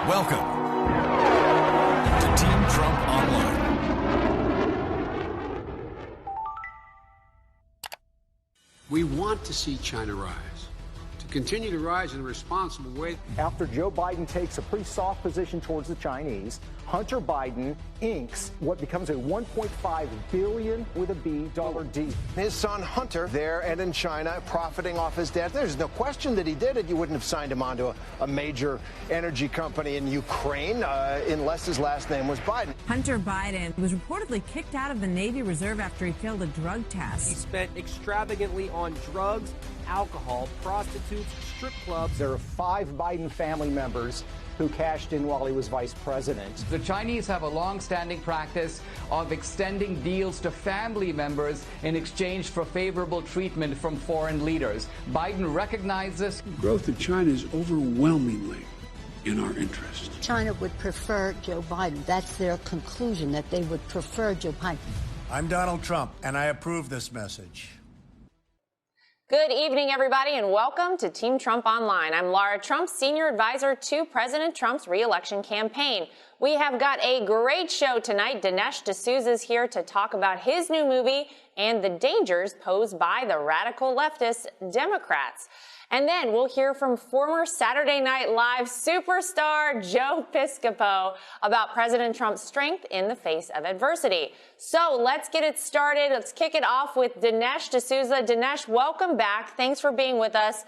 Welcome to Team Trump Online. We want to see China rise, to continue to rise in a responsible way. After Joe Biden takes a pretty soft position towards the Chinese, Hunter Biden inks what becomes a $1.5 billion with a B dollar deal. His son Hunter there and in China profiting off his debt. There's no question that he did it. You wouldn't have signed him onto a major energy company in Ukraine unless his last name was Biden. Hunter Biden was reportedly kicked out of the Navy Reserve after he failed a drug test. He spent extravagantly on drugs, alcohol, prostitutes, strip clubs. There are 5 Biden family members who cashed in while he was vice president. The Chinese have a long-standing practice of extending deals to family members in exchange for favorable treatment from foreign leaders. Biden recognizes Growth of China is overwhelmingly in our interest. China would prefer Joe Biden. That's their conclusion, that they would prefer Joe Biden. I'm Donald Trump, and I approve this message. Good evening, everybody, and welcome to Team Trump Online. I'm Lara Trump, senior advisor to President Trump's re-election campaign. We have got a great show tonight. Dinesh D'Souza is here to talk about his new movie and the dangers posed by the radical leftist Democrats. And then we'll hear from former Saturday Night Live superstar Joe Piscopo about President Trump's strength in the face of adversity. So let's get it started. Let's kick it off with Dinesh D'Souza. Dinesh, welcome back. Thanks for being with us.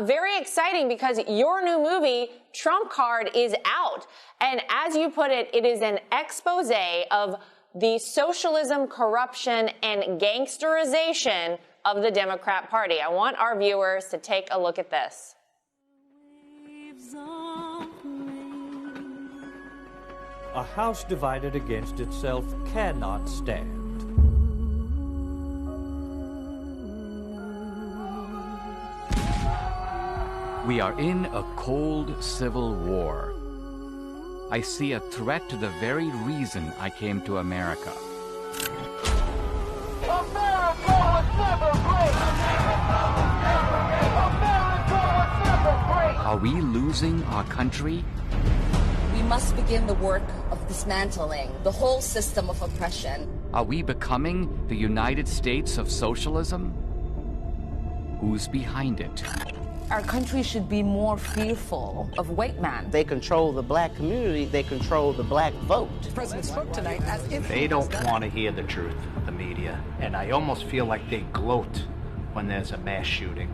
Very exciting because your new movie, Trump Card, is out. And as you put it, it is an expose of the socialism, corruption, and gangsterization of the Democrat Party. I want our viewers to take a look at this. A house divided against itself cannot stand. we are in a cold civil war. I see a threat to the very reason I came to America. Are we losing our country? We must begin the work of dismantling the whole system of oppression. Are we becoming the United States of socialism? Who's behind it? Our country should be more fearful of white man. They control the black community, they control the black vote. The president spoke tonight as if they don't want to hear the truth, the media, and I almost feel like they gloat when there's a mass shooting.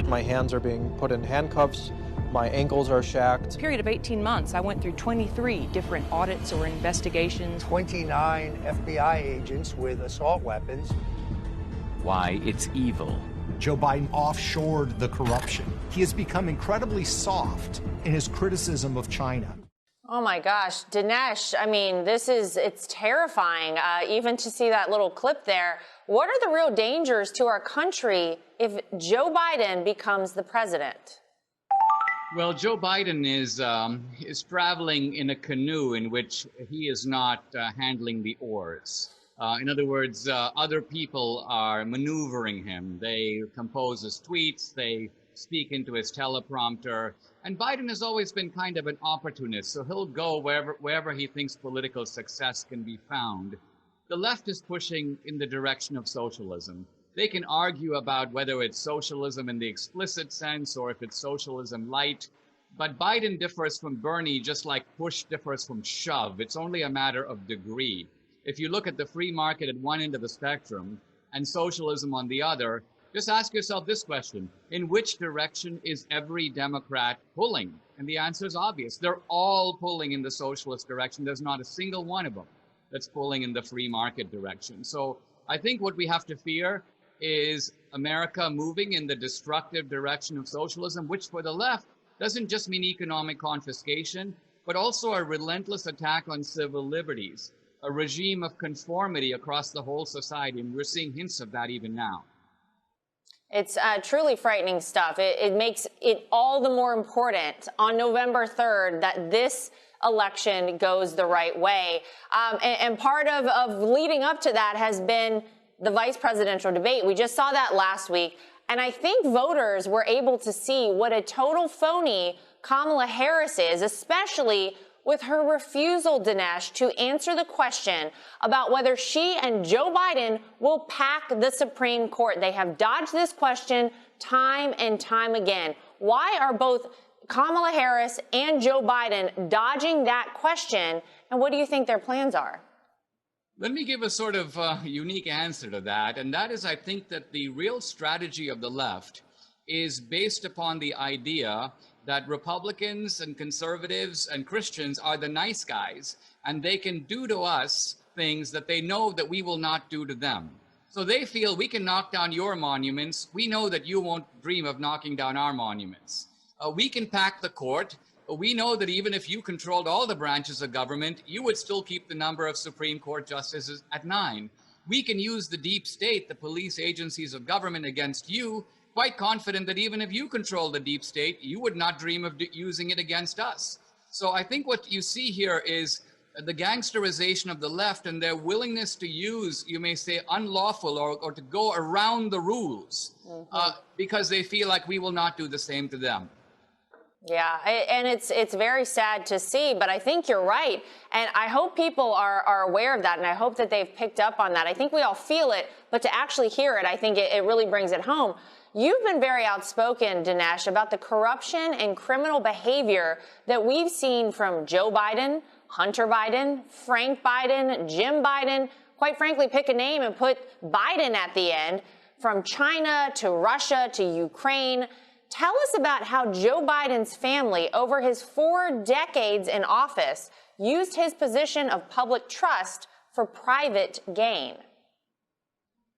My hands are being put in handcuffs, my ankles are shacked. A period of 18 months, I went through 23 different audits or investigations. 29 FBI agents with assault weapons. Why it's evil. Joe Biden offshored the corruption. He has become incredibly soft in his criticism of China. Oh my gosh, Dinesh, I mean, it's terrifying, even to see that little clip there. What are the real dangers to our country if Joe Biden becomes the president? Well, Joe Biden is traveling in a canoe in which he is not handling the oars. In other words, other people are maneuvering him. They compose his tweets, they speak into his teleprompter, and Biden has always been kind of an opportunist, so he'll go wherever he thinks political success can be found. The left is pushing in the direction of socialism. They can argue about whether it's socialism in the explicit sense or if it's socialism light, but Biden differs from Bernie just like push differs from shove. It's only a matter of degree. If you look at the free market at one end of the spectrum and socialism on the other, just ask yourself this question: in which direction is every Democrat pulling? And the answer is obvious. They're all pulling in the socialist direction. There's not a single one of them that's pulling in the free market direction. So I think what we have to fear is America moving in the destructive direction of socialism, which for the left doesn't just mean economic confiscation, but also a relentless attack on civil liberties, a regime of conformity across the whole society, and we're seeing hints of that even now. It's truly frightening stuff. It makes it all the more important on November 3rd that this election goes the right way. And part of leading up to that has been the vice presidential debate. We just saw that last week. And I think voters were able to see what a total phony Kamala Harris is, especially with her refusal, Dinesh, to answer the question about whether she and Joe Biden will pack the Supreme Court. They have dodged this question time and time again. Why are both Kamala Harris and Joe Biden dodging that question? And what do you think their plans are? Let me give a sort of unique answer to that, and that is I think that the real strategy of the left is based upon the idea that Republicans and conservatives and Christians are the nice guys, and they can do to us things that they know that we will not do to them. So they feel we can knock down your monuments. We know that you won't dream of knocking down our monuments. We can pack the court. We know that even if you controlled all the branches of government, you would still keep the number of Supreme Court justices at 9. We can use the deep state, the police agencies of government against you, quite confident that even if you control the deep state, you would not dream of using it against us. So I think what you see here is the gangsterization of the left and their willingness to use, you may say, unlawful or to go around the rules because they feel like we will not do the same to them. Yeah, and it's very sad to see, but I think you're right. And I hope people are aware of that, and I hope that they've picked up on that. I think we all feel it, but to actually hear it, I think it really brings it home. You've been very outspoken, Dinesh, about the corruption and criminal behavior that we've seen from Joe Biden, Hunter Biden, Frank Biden, Jim Biden. Quite frankly, pick a name and put Biden at the end, from China to Russia to Ukraine. Tell us about how Joe Biden's family, over his 4 decades in office, used his position of public trust for private gain.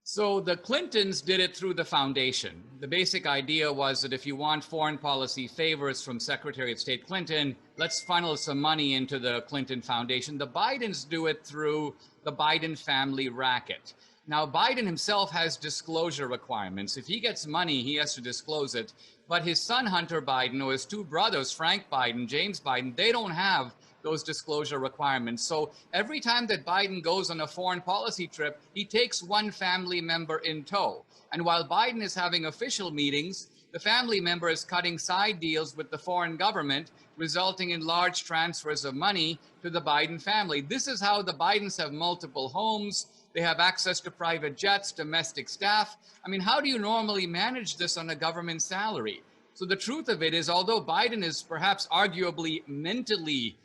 So the Clintons did it through the foundation. The basic idea was that if you want foreign policy favors from Secretary of State Clinton, let's funnel some money into the Clinton Foundation. The Bidens do it through the Biden family racket. Now, Biden himself has disclosure requirements. If he gets money, he has to disclose it. But his son, Hunter Biden, or his 2 brothers, Frank Biden, James Biden, they don't have those disclosure requirements. So every time that Biden goes on a foreign policy trip, he takes one family member in tow. And while Biden is having official meetings, the family member is cutting side deals with the foreign government, resulting in large transfers of money to the Biden family. This is how the Bidens have multiple homes. They have access to private jets, domestic staff. I mean, how do you normally manage this on a government salary? So the truth of it is, although Biden is perhaps arguably mentally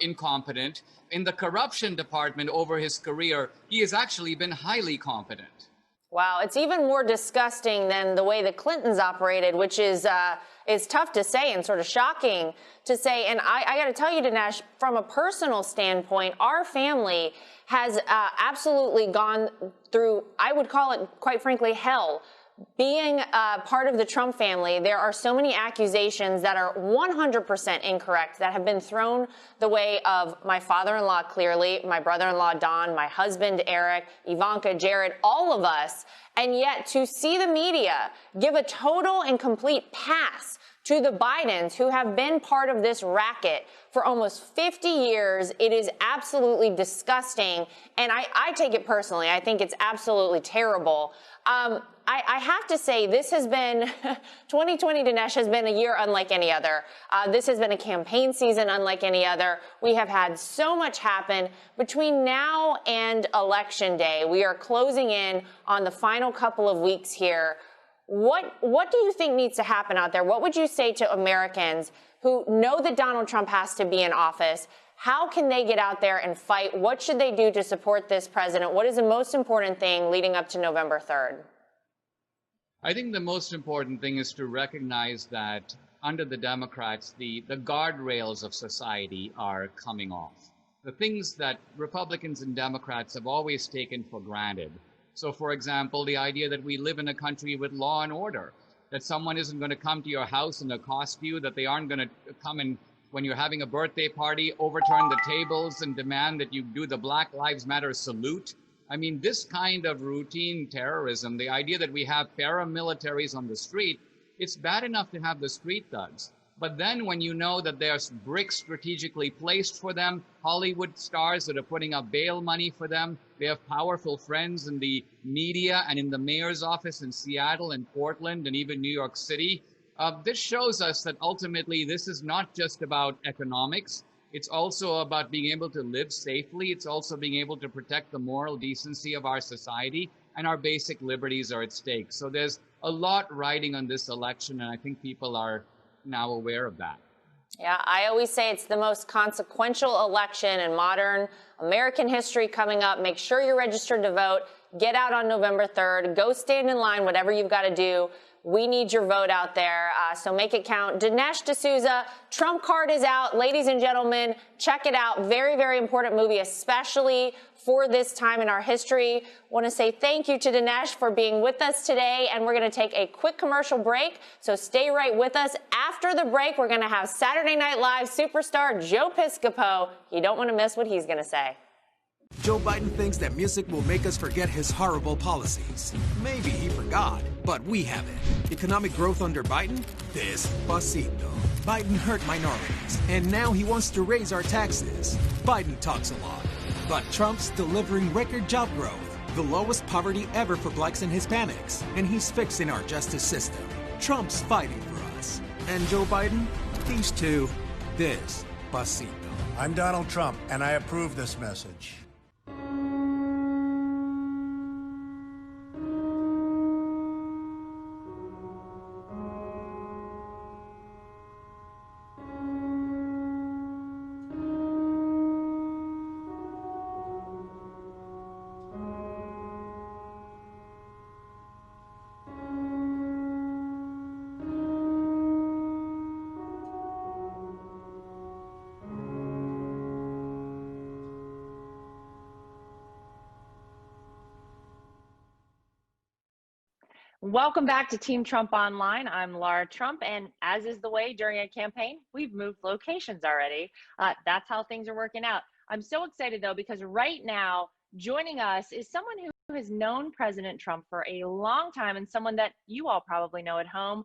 incompetent, in the corruption department over his career, he has actually been highly competent. Wow, it's even more disgusting than the way the Clintons operated, which is tough to say and sort of shocking to say. And I got to tell you, Dinesh, from a personal standpoint, our family has absolutely gone through, I would call it, quite frankly, hell. Being part of the Trump family, there are so many accusations that are 100% incorrect that have been thrown the way of my father-in-law, clearly, my brother-in-law, Don, my husband, Eric, Ivanka, Jared, all of us. And yet to see the media give a total and complete pass to the Bidens, who have been part of this racket for almost 50 years, it is absolutely disgusting. And I take it personally. I think it's absolutely terrible. I have to say, this has been, 2020, Dinesh, has been a year unlike any other. This has been a campaign season unlike any other. We have had so much happen between now and Election Day. We are closing in on the final couple of weeks here. What do you think needs to happen out there? What would you say to Americans who know that Donald Trump has to be in office? How can they get out there and fight? What should they do to support this president? What is the most important thing leading up to November 3rd? I think the most important thing is to recognize that under the Democrats, the guardrails of society are coming off. The things that Republicans and Democrats have always taken for granted. So, for example, the idea that we live in a country with law and order, that someone isn't going to come to your house and accost you, that they aren't going to come and, when you're having a birthday party, overturn the tables and demand that you do the Black Lives Matter salute. I mean, this kind of routine terrorism, the idea that we have paramilitaries on the street, it's bad enough to have the street thugs. But then when you know that there's bricks strategically placed for them, Hollywood stars that are putting up bail money for them, they have powerful friends in the media and in the mayor's office in Seattle and Portland and even New York City. This shows us that ultimately this is not just about economics. It's also about being able to live safely. It's also being able to protect the moral decency of our society, and our basic liberties are at stake. So there's a lot riding on this election, and I think people are now aware of that. Yeah, I always say it's the most consequential election in modern American history coming up. Make sure you're registered to vote. Get out on November 3rd. Go stand in line, whatever you've got to do. We need your vote out there, so make it count. Dinesh D'Souza, Trump card is out. Ladies and gentlemen, check it out. Very, very important movie, especially for this time in our history. Want to say thank you to Dinesh for being with us today, and we're going to take a quick commercial break, so stay right with us. After the break, we're going to have Saturday Night Live superstar Joe Piscopo. You don't want to miss what he's going to say. Joe Biden thinks that music will make us forget his horrible policies. Maybe he forgot, but we haven't. Economic growth under Biden? Despacito. Biden hurt minorities, and now he wants to raise our taxes. Biden talks a lot, but Trump's delivering record job growth, the lowest poverty ever for blacks and Hispanics, and he's fixing our justice system. Trump's fighting for us. And Joe Biden? These two, Despacito. I'm Donald Trump, and I approve this message. Welcome back to Team Trump Online. I'm Lara Trump, and as is the way during a campaign, we've moved locations already. That's how things are working out. I'm so excited, though, because right now, joining us is someone who has known President Trump for a long time, and someone that you all probably know at home,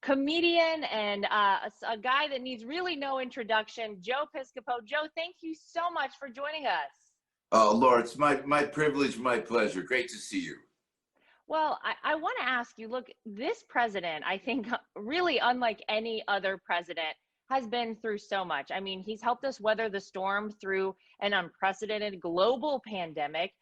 comedian and a guy that needs really no introduction, Joe Piscopo. Joe, thank you so much for joining us. Oh, Laura, it's my privilege, my pleasure. Great to see you. Well, I want to ask you, look, this president, I think really unlike any other president, has been through so much. I mean, he's helped us weather the storm through an unprecedented global pandemic.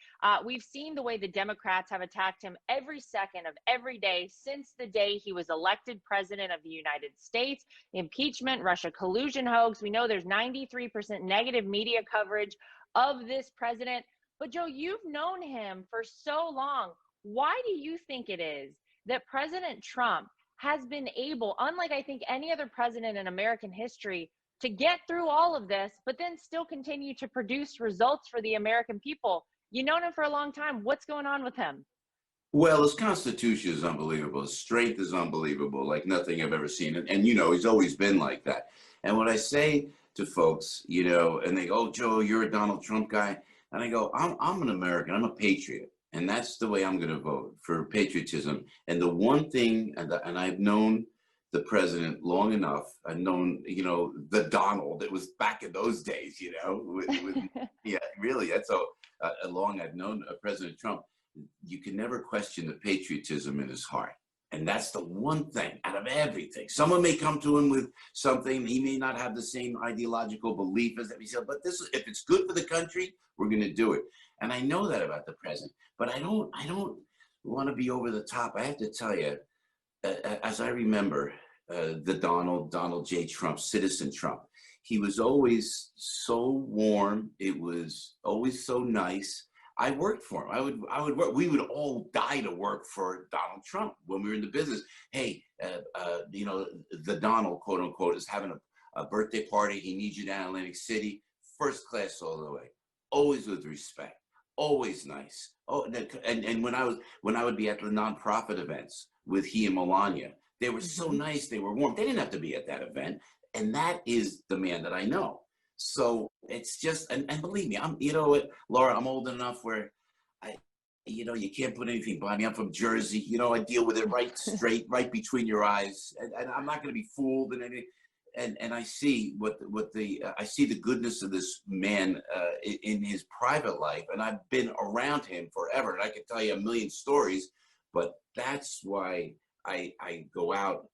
We've seen the way the Democrats have attacked him every second of every day since the day he was elected president of the United States. Impeachment, Russia collusion hoax. We know there's 93% negative media coverage of this president. But Joe, you've known him for so long. Why do you think it is that President Trump has been able, unlike I think any other president in American history, to get through all of this, but then still continue to produce results for the American people? You've known him for a long time. What's going on with him? Well, his constitution is unbelievable. His strength is unbelievable, like nothing I've ever seen. And you know, he's always been like that. And what I say to folks, you know, and they go, oh, Joe, you're a Donald Trump guy. And I go, I'm an American. I'm a patriot. And that's the way I'm going to vote, for patriotism. And the one thing, and I've known the president long enough, I've known, you know, the Donald, it was back in those days, you know, yeah, really, that's how long I've known President Trump. You can never question the patriotism in his heart. And that's the one thing out of everything. Someone may come to him with something, he may not have the same ideological belief as that. He said, but this, if it's good for the country, we're going to do it. And I know that about the president, but I don't want to be over the top. I have to tell you, as I remember the Donald J. Trump, Citizen Trump, he was always so warm. It was always so nice. I worked for him. I would work. We would all die to work for Donald Trump when we were in the business. Hey, you know, the Donald, quote unquote, is having a birthday party. He needs you down in Atlantic City. First class all the way. Always with respect. Always nice. Oh, and when I would be at the nonprofit events with he and Melania, they were so nice. They were warm. They didn't have to be at that event. And that is the man that I know. So it's just, and believe me, you know what, Laura, I'm old enough where you know, you can't put anything behind me. I'm from Jersey. You know, I deal with it right straight, right between your eyes. And I'm not going to be fooled in anything. and I see I see the goodness of this man in his private life, and I've been around him forever, and I could tell you a million stories. But that's why I go out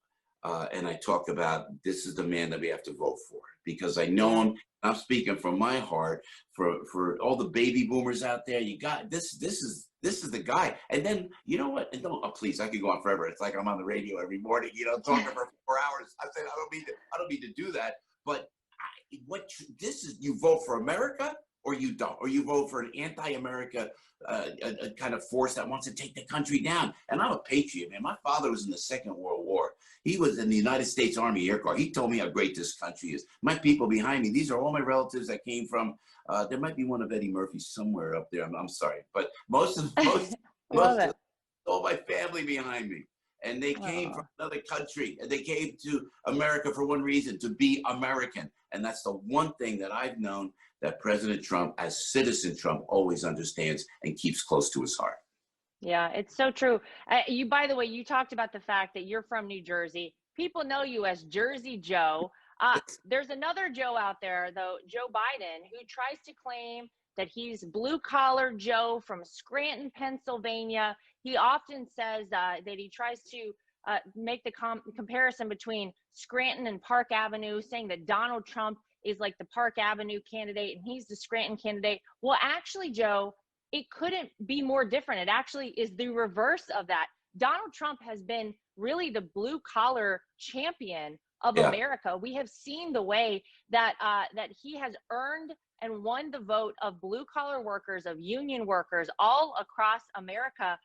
and I talk about this is the man that we have to vote for, because I know him. I'm speaking from my heart for all the baby boomers out there. You got this is the guy. And then you know what? And don't please, I could go on forever. It's like I'm on the radio every morning, talking for 4 hours. I said I don't mean to do that. But this is, you vote for America or you don't, or you vote for an anti-America a kind of force that wants to take the country down. And I'm a patriot, man. My father was in the Second World War. He was in the United States Army Air Corps. He told me how great this country is. My people behind me, these are all my relatives that came from, there might be one of Eddie Murphy somewhere up there. I'm sorry, but most of all my family behind me. And they came from another country, and they came to America for one reason, to be American. And that's the one thing that I've known that President Trump, as citizen Trump, always understands and keeps close to his heart. Yeah, it's so true. By the way, you talked about the fact that you're from New Jersey. People know you as Jersey Joe. There's another Joe out there, though, Joe Biden, who tries to claim that he's blue collar Joe from Scranton, Pennsylvania. He often says that he tries to make the comparison between Scranton and Park Avenue, saying that Donald Trump is like the Park Avenue candidate and he's the Scranton candidate. Well, actually, Joe, it couldn't be more different. It actually is the reverse of that. Donald Trump has been really the blue collar champion of America. We have seen the way that that he has earned and won the vote of blue collar workers, of union workers all across America.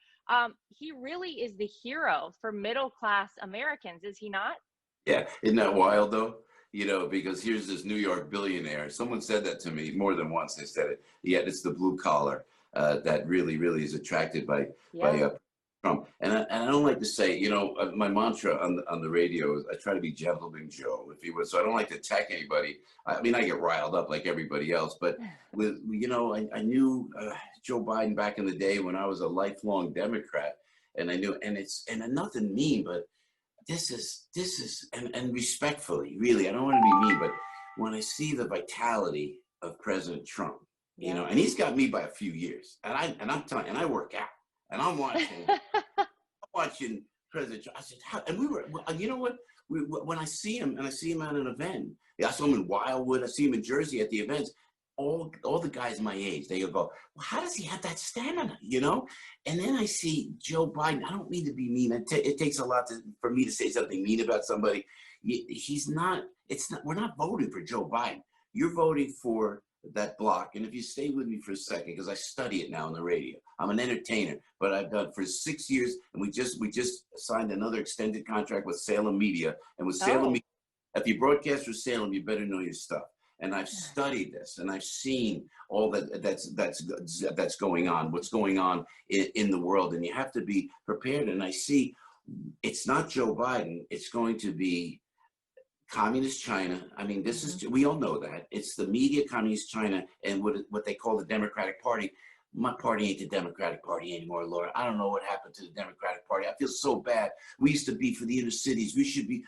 He really is the hero for middle class Americans, is he not? Yeah, isn't that wild though? Because here's this New York billionaire. Someone said that to me more than once. They said it. Yeah, it's the blue collar that really is attracted by Trump. And I don't like to say, my mantra on the radio is I try to be gentleman Joe, if you would. So I don't like to attack anybody. I mean, I get riled up like everybody else. But I knew Joe Biden back in the day when I was a lifelong Democrat, and I knew, and nothing mean, but this is and respectfully, really, I don't want to be mean, but when I see the vitality of President Trump, and he's got me by a few years, and I'm telling you, and I work out, and I'm watching President Trump. I said, how? And we were, you know what? When I see him, and I see him at an event, I saw him in Wildwood, I see him in Jersey at the events. All the guys my age, they go, well, how does he have that stamina, And then I see Joe Biden. I don't mean to be mean. It takes a lot for me to say something mean about somebody. We're not voting for Joe Biden. You're voting for that block. And if you stay with me for a second, because I study it now on the radio. I'm an entertainer, but I've done for 6 years, and we just signed another extended contract with Salem Media. And with Salem Media, if you broadcast for Salem, you better know your stuff. And I've studied this, and I've seen all that's going on, what's going on in the world, and you have to be prepared. And I see it's not Joe Biden; it's going to be communist China. I mean, this is, we all know that it's the media, communist China, and what they call the Democratic Party. My party ain't the Democratic Party anymore, Laura. I don't know what happened to the Democratic Party. I feel so bad. We used to be for the inner cities. We should be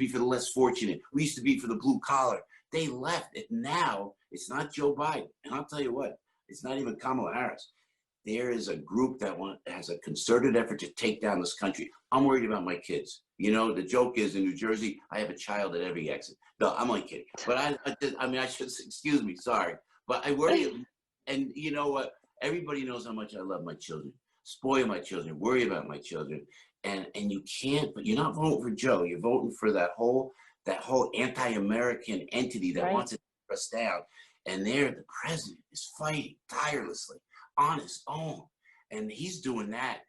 for the less fortunate. We used to be for the blue collar. They left it. Now it's not Joe Biden. And I'll tell you what, it's not even Kamala Harris. There is a group that has a concerted effort to take down this country. I'm worried about my kids. The joke is in New Jersey, I have a child at every exit. No, I'm only kidding. But I should, excuse me, sorry. But I worry. And you know what? Everybody knows how much I love my children. Spoil my children, worry about my children. And you can't, but you're not voting for Joe. You're voting for that whole anti-American entity that wants to take us down. And the president is fighting tirelessly on his own. And he's doing that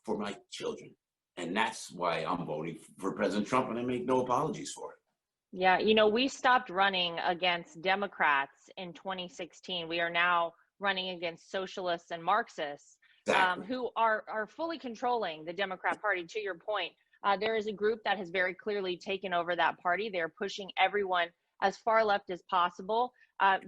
for my children. And that's why I'm voting for President Trump, and I make no apologies for it. Yeah, we stopped running against Democrats in 2016. We are now running against socialists and Marxists who are fully controlling the Democrat Party. To your point, there is a group that has very clearly taken over that party. They're pushing everyone as far left as possible.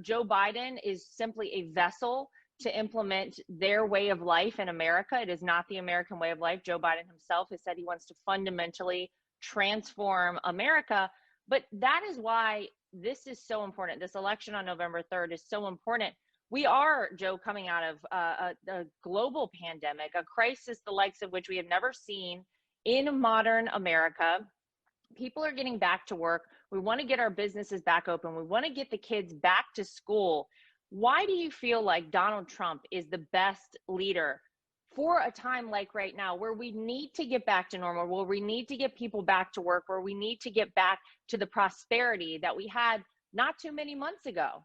Joe Biden is simply a vessel to implement their way of life in America. It is not the American way of life. Joe Biden himself has said he wants to fundamentally transform America. But that is why this is so important. This election on November 3rd is so important. We are, Joe, coming out of a global pandemic, a crisis the likes of which we have never seen in modern America. People are getting back to work. We want to get our businesses back open. We want to get the kids back to school. Why do you feel like Donald Trump is the best leader for a time like right now, where we need to get back to normal, where we need to get people back to work, where we need to get back to the prosperity that we had not too many months ago?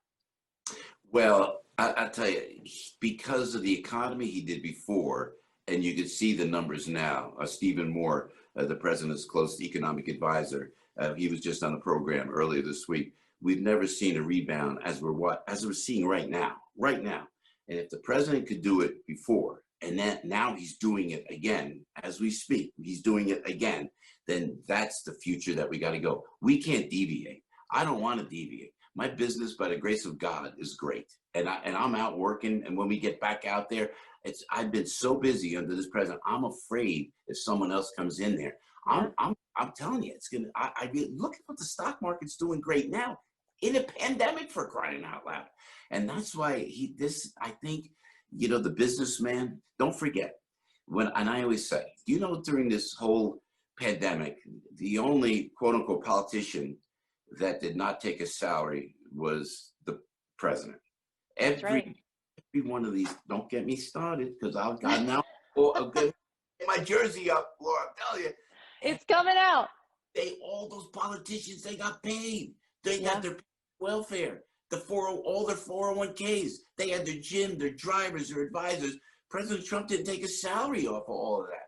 Well, I tell you, because of the economy he did before, and you can see the numbers now. Stephen Moore, the president's close economic advisor, he was just on a program earlier this week. We've never seen a rebound as we're seeing right now. And if the president could do it before, and then now he's doing it again as we speak, he's doing it again, then that's the future that we got to go. We can't deviate. I don't want to deviate. My business, by the grace of God, is great, and I'm out working. And when we get back out there, I've been so busy under this president. I'm afraid if someone else comes in there. I'm telling you, it's gonna. I look at what the stock market's doing great now in a pandemic, for crying out loud. And that's why I think, the businessman. Don't forget and I always say, during this whole pandemic, the only quote unquote politician that did not take a salary was the president. Every one of these, don't get me started, because I've got now get my jersey up, Laura, I'm telling you. It's coming out. All those politicians, they got paid. They got their welfare, all their 401ks. They had their gym, their drivers, their advisors. President Trump didn't take a salary off of all of that.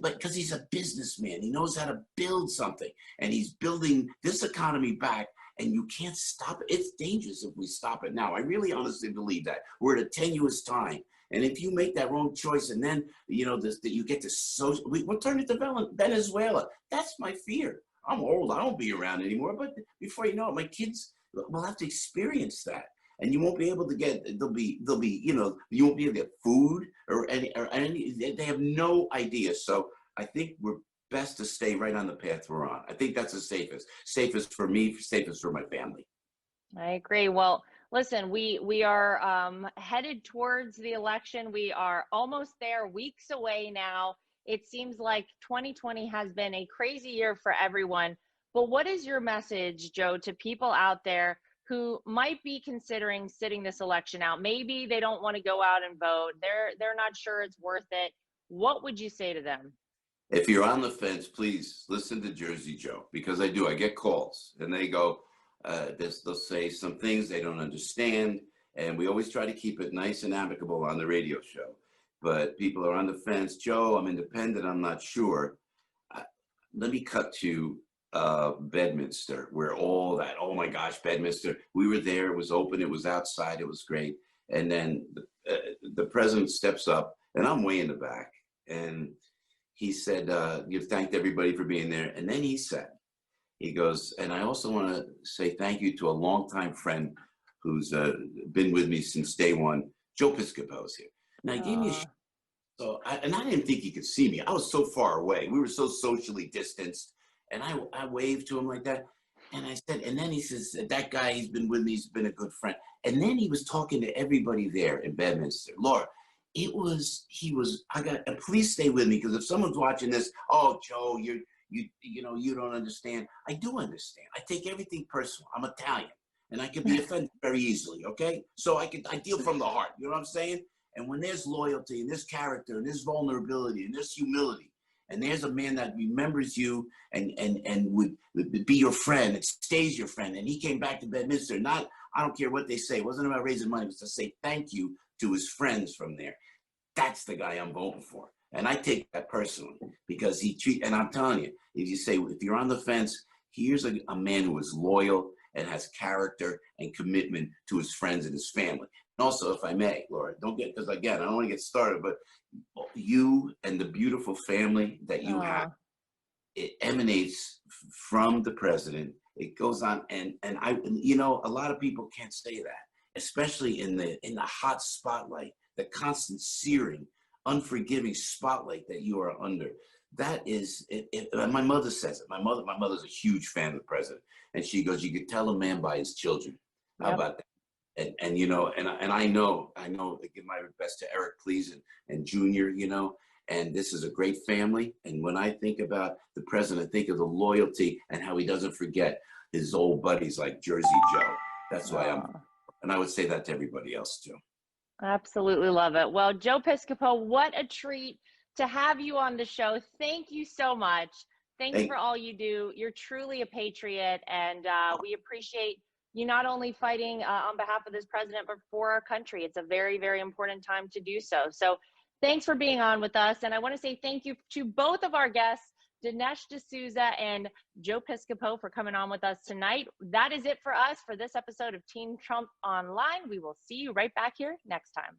But because he's a businessman, he knows how to build something, and he's building this economy back, and you can't stop it. It's dangerous if we stop it now. I really honestly believe that. We're at a tenuous time. And if you make that wrong choice, and then, you get to we're turning to Venezuela. That's my fear. I'm old. I won't be around anymore. But before you know it, my kids will have to experience that. And you won't be able to get, you won't be able to get food or any, they have no idea. So I think we're best to stay right on the path we're on. I think that's the safest for me, safest for my family. I agree. Well, listen, we are headed towards the election. We are almost there, weeks away now. It seems like 2020 has been a crazy year for everyone. But what is your message, Joe, to people out there who might be considering sitting this election out? Maybe they don't want to go out and vote. They're not sure it's worth it. What would you say to them? If you're on the fence, please listen to Jersey Joe, because I get calls, and they go, they'll say some things they don't understand, and we always try to keep it nice and amicable on the radio show. But people are on the fence. Joe, I'm independent. I'm not sure. Let me cut to Bedminster, where all that, oh my gosh, Bedminster, we were there, it was open, it was outside, it was great. And then the president steps up, and I'm way in the back, and he said, you've thanked everybody for being there. And then he goes, and I also want to say thank you to a longtime friend who's been with me since day one, Joe Piscopo is here. Now, he gave me I didn't think he could see me. I was so far away. We were so socially distanced. And I waved to him like that. And I said, and then he says, that guy, he's been with me, he's been a good friend. And then he was talking to everybody there in Bedminster. Laura, and please stay with me, because if someone's watching this, oh, Joe, you don't understand. I do understand. I take everything personal. I'm Italian, and I can be offended very easily, okay? So I deal from the heart, you know what I'm saying? And when there's loyalty, and there's character, and there's vulnerability, and there's humility, and there's a man that remembers you and would be your friend, it stays your friend. And he came back to Bedminster, I don't care what they say, it wasn't about raising money, it was to say thank you to his friends from there. That's the guy I'm voting for. And I take that personally, because and I'm telling you, if you're on the fence, here's a man who is loyal and has character and commitment to his friends and his family. And also, if I may, Laura, because again, I don't want to get started, but you and the beautiful family that you have, it emanates from the president. It goes on, and a lot of people can't say that, especially in the hot spotlight, the constant searing, unforgiving spotlight that you are under. that is, my mother says it. My mother's a huge fan of the president. And she goes, you could tell a man by his children. How about that? And you know, and I know, I give my best to Eric, please, and Junior, you know, and this is a great family. And when I think about the president, I think of the loyalty and how he doesn't forget his old buddies like Jersey Joe. That's why and I would say that to everybody else too. Absolutely love it. Well, Joe Piscopo, what a treat to have you on the show. Thank you so much. Thanks for all you do. You're truly a patriot, and we appreciate you not only fighting on behalf of this president, but for our country. It's a very, very important time to do so. So thanks for being on with us. And I want to say thank you to both of our guests, Dinesh D'Souza and Joe Piscopo, for coming on with us tonight. That is it for us for this episode of Team Trump Online. We will see you right back here next time.